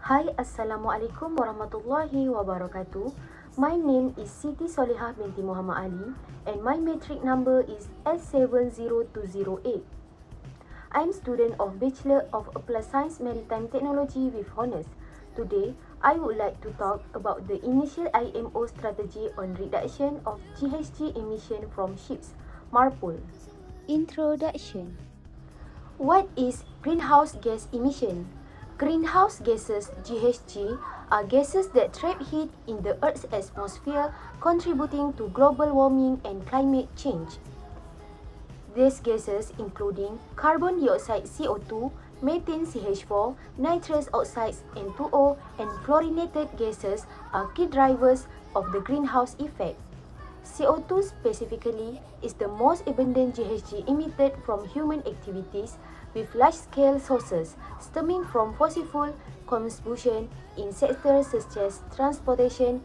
Hai, Assalamualaikum warahmatullahi wabarakatuh. My name is Siti Solihah binti Muhammad Ali and my matric number is S70208. I am student of Bachelor of Applied Science Maritime Technology with Honours. Today, I would like to talk about the initial IMO strategy on reduction of GHG emission from ships, Marpol. Introduction. What is greenhouse gas emission? Greenhouse gases (GHG) are gases that trap heat in the Earth's atmosphere, contributing to global warming and climate change. These gases, including carbon dioxide (CO2), methane (CH4), nitrous oxides (N2O), and fluorinated gases, are key drivers of the greenhouse effect. CO2 specifically is the most abundant GHG emitted from human activities, with large-scale sources stemming from fossil fuel combustion in sectors such as transportation,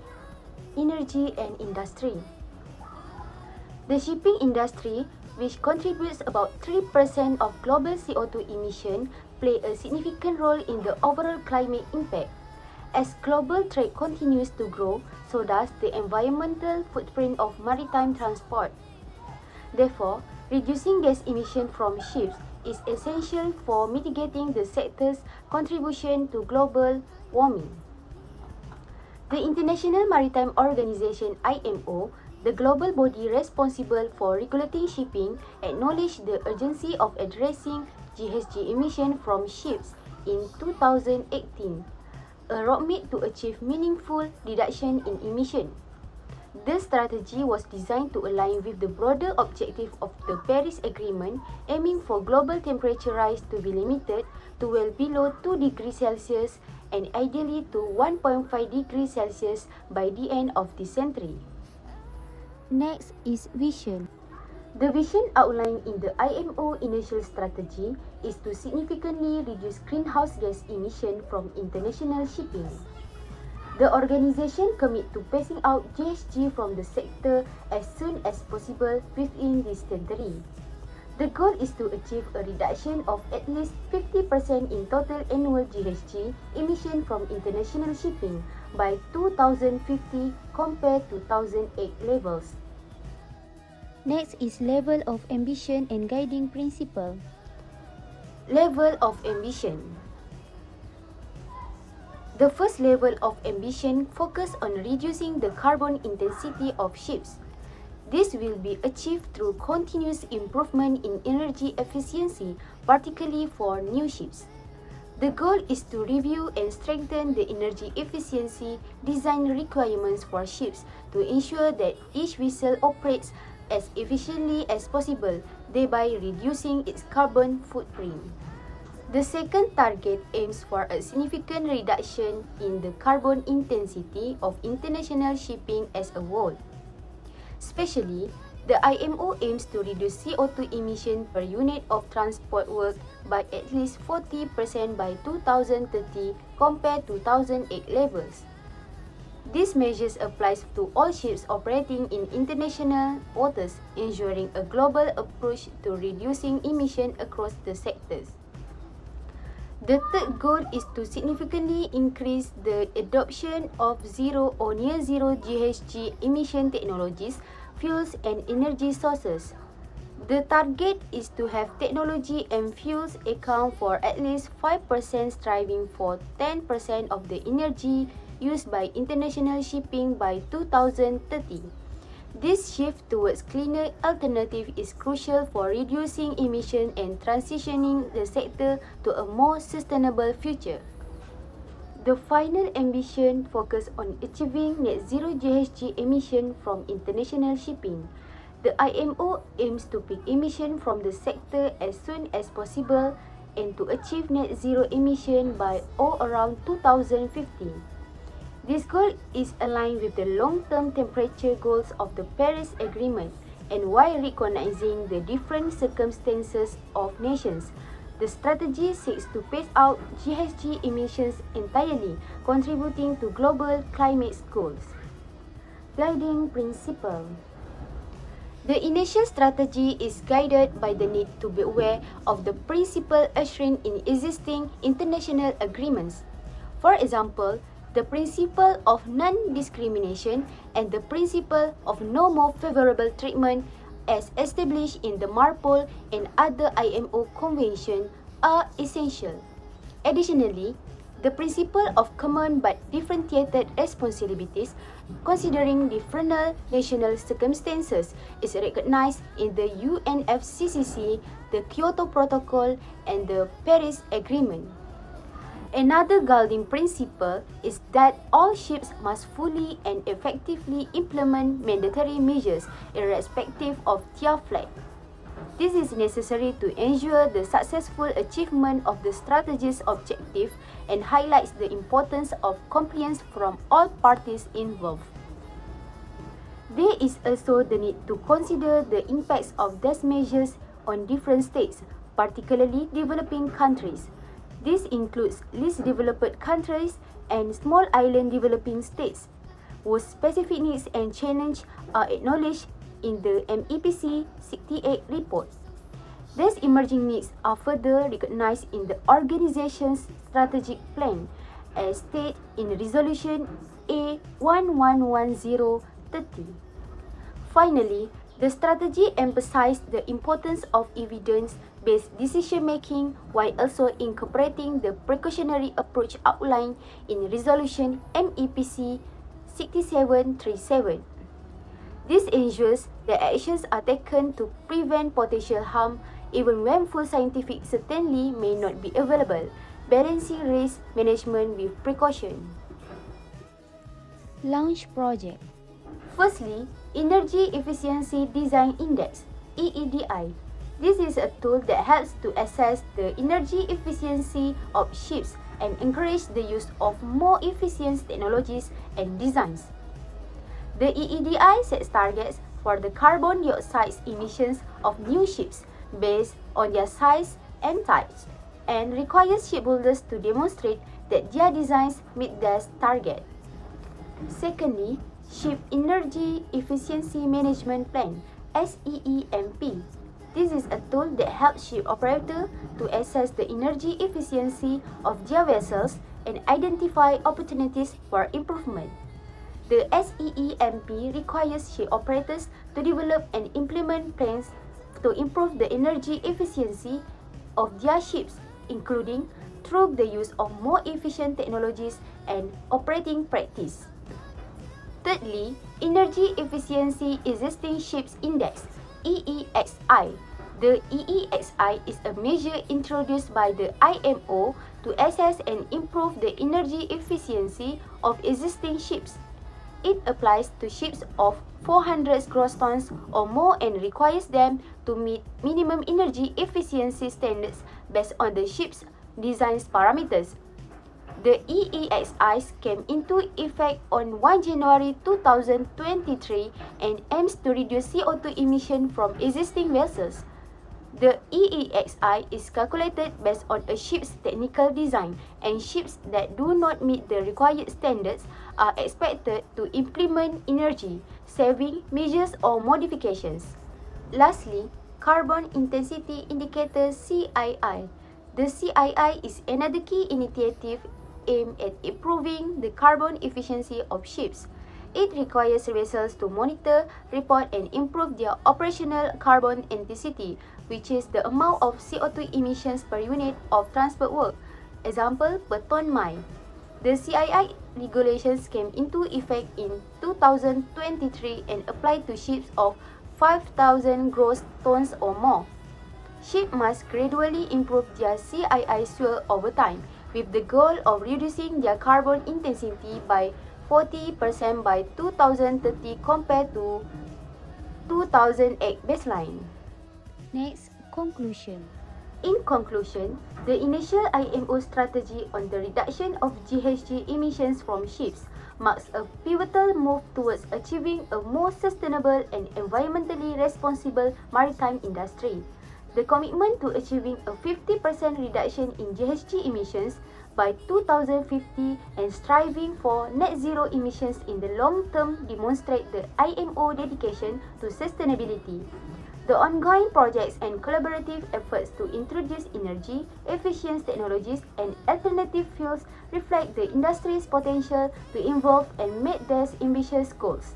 energy, and industry. The shipping industry, which contributes about 3% of global CO2 emission, play a significant role in the overall climate impact. As global trade continues to grow, so does the environmental footprint of maritime transport. Therefore, reducing gas emission from ships is essential for mitigating the sector's contribution to global warming. The International Maritime Organization (IMO), the global body responsible for regulating shipping, acknowledged the urgency of addressing GHG emission from ships in 2018, a roadmap to achieve meaningful reduction in emission. This strategy was designed to align with the broader objective of the Paris Agreement, aiming for global temperature rise to be limited to well below 2 degrees Celsius and ideally to 1.5 degrees Celsius by the end of this century. Next is vision. The vision outlined in the IMO initial strategy is to significantly reduce greenhouse gas emission from international shipping. The organization commits to phasing out GHG from the sector as soon as possible within this century. The goal is to achieve a reduction of at least 50% in total annual GHG emission from international shipping by 2050 compared to 2008 levels. Next is level of ambition and guiding principle. Level of ambition. The first level of ambition focuses on reducing the carbon intensity of ships. This will be achieved through continuous improvement in energy efficiency, particularly for new ships. The goal is to review and strengthen the energy efficiency design requirements for ships to ensure that each vessel operates as efficiently as possible, thereby reducing its carbon footprint. The second target aims for a significant reduction in the carbon intensity of international shipping as a whole. Especially, the IMO aims to reduce CO2 emission per unit of transport work by at least 40% by 2030 compared to 2008 levels. This measure applies to all ships operating in international waters, ensuring a global approach to reducing emission across the sectors. The third goal is to significantly increase the adoption of zero or near zero GHG emission technologies, fuels and energy sources. The target is to have technology and fuels account for at least 5%, striving for 10% of the energy used by international shipping by 2030. This shift towards cleaner alternatives is crucial for reducing emission and transitioning the sector to a more sustainable future. The final ambition focuses on achieving net zero GHG emission from international shipping. The IMO aims to peak emission from the sector as soon as possible and to achieve net zero emission by or around 2050. This goal is aligned with the long-term temperature goals of the Paris Agreement, and while recognizing the different circumstances of nations, the strategy seeks to phase out GHG emissions entirely, contributing to global climate goals. Guiding principle. The initial strategy is guided by the need to be aware of the principle ushered in existing international agreements. For example, the principle of non-discrimination and the principle of no more favorable treatment as established in the Marpol and other IMO conventions are essential. Additionally, the principle of common but differentiated responsibilities considering different national circumstances is recognized in the UNFCCC, the Kyoto Protocol, and the Paris Agreement. Another guiding principle is that all ships must fully and effectively implement mandatory measures irrespective of their flag. This is necessary to ensure the successful achievement of the strategy's objective and highlights the importance of compliance from all parties involved. There is also the need to consider the impacts of these measures on different states, particularly developing countries. This includes least developed countries and small island developing states, whose specific needs and challenges are acknowledged in the MEPC 68 report. These emerging needs are further recognized in the organization's strategic plan, as stated in Resolution A111030. Finally, the strategy emphasized the importance of evidence-based decision-making while also incorporating the precautionary approach outlined in Resolution MEPC 6737. This ensures that actions are taken to prevent potential harm even when full scientific certainty may not be available, balancing risk management with precaution. Launch project. Firstly, Energy Efficiency Design Index, EEDI. This is a tool that helps to assess the energy efficiency of ships and encourage the use of more efficient technologies and designs. The EEDI sets targets for the carbon dioxide emissions of new ships based on their size and types and requires shipbuilders to demonstrate that their designs meet this target. Secondly, Ship Energy Efficiency Management Plan, SEEMP. This is a tool that helps ship operators to assess the energy efficiency of their vessels and identify opportunities for improvement. The SEEMP requires ship operators to develop and implement plans to improve the energy efficiency of their ships, including through the use of more efficient technologies and operating practice. Thirdly, Energy Efficiency Existing Ships Index, EEXI. The EEXI is a measure introduced by the IMO to assess and improve the energy efficiency of existing ships. It applies to ships of 400 gross tons or more and requires them to meet minimum energy efficiency standards based on the ship's design parameters. The EEXI came into effect on 1 January 2023 and aims to reduce CO2 emission from existing vessels. The EEXI is calculated based on a ship's technical design, and ships that do not meet the required standards are expected to implement energy-saving measures or modifications. Lastly, Carbon Intensity Indicator (CII). The CII is another key initiative aimed at improving the carbon efficiency of ships. It requires vessels to monitor, report, and improve their operational carbon intensity, which is the amount of CO2 emissions per unit of transport work, example per ton mile. The CII regulations came into effect in 2023 and apply to ships of 5,000 gross tons or more. Ships must gradually improve their CII fuel over time, with the goal of reducing their carbon intensity by 40% by 2030 compared to 2008 baseline. Next, conclusion. In conclusion, the initial IMO strategy on the reduction of GHG emissions from ships marks a pivotal move towards achieving a more sustainable and environmentally responsible maritime industry. The commitment to achieving a 50% reduction in GHG emissions by 2050 and striving for net zero emissions in the long term demonstrate the IMO dedication to sustainability. The ongoing projects and collaborative efforts to introduce energy efficient technologies and alternative fuels reflect the industry's potential to evolve and meet these ambitious goals.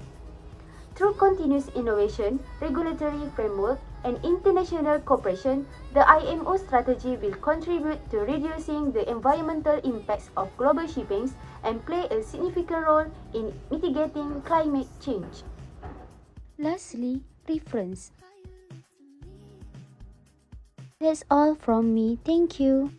Through continuous innovation, regulatory framework, and international cooperation, the IMO strategy will contribute to reducing the environmental impacts of global shipping and play a significant role in mitigating climate change. Lastly, reference. That's all from me. Thank you.